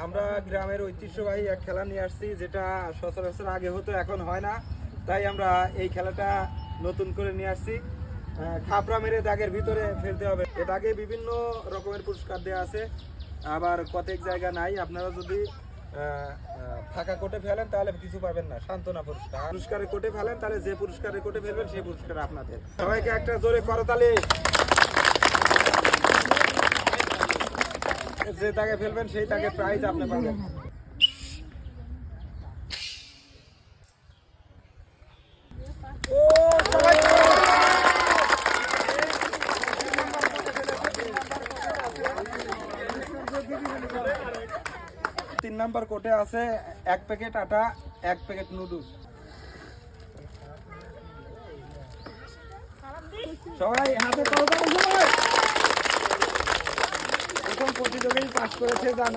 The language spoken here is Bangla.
আমরা গ্রামের ঐতিহ্যবাহী এক খেলা নিয়ে আসছি, যেটা সচরাচর আগে হতো, এখন হয় না। তাই আমরা এই খেলাটা নতুন করে নিয়ে আসছি। খাপড়া মেরে দাগের ভিতরে ফেলতে হবে। এর আগে বিভিন্ন রকমের পুরস্কার দেওয়া আছে, আবার কতক জায়গা নাই। আপনারা যদি ফাঁকা কোটে ফেলেন তাহলে কিছু পাবেন না, সান্ত্বনা পুরস্কার। পুরস্কারে কোটে ফেলেন তাহলে যে পুরস্কারে কোটে ফেলবেন সেই পুরস্কার আপনাদের। সবাইকে একটা জোরে করতালি। যে তাকে ফেলবেন সেই তাকে প্রাইজ আপনি পাবেন। তিন নাম্বার কোটে আছে 1 প্যাকেট আটা, 1 প্যাকেট নুডলস। সবাই হাতে করতালি। সবাই প্রথম প্রতিযোগী পাস করেছে জান।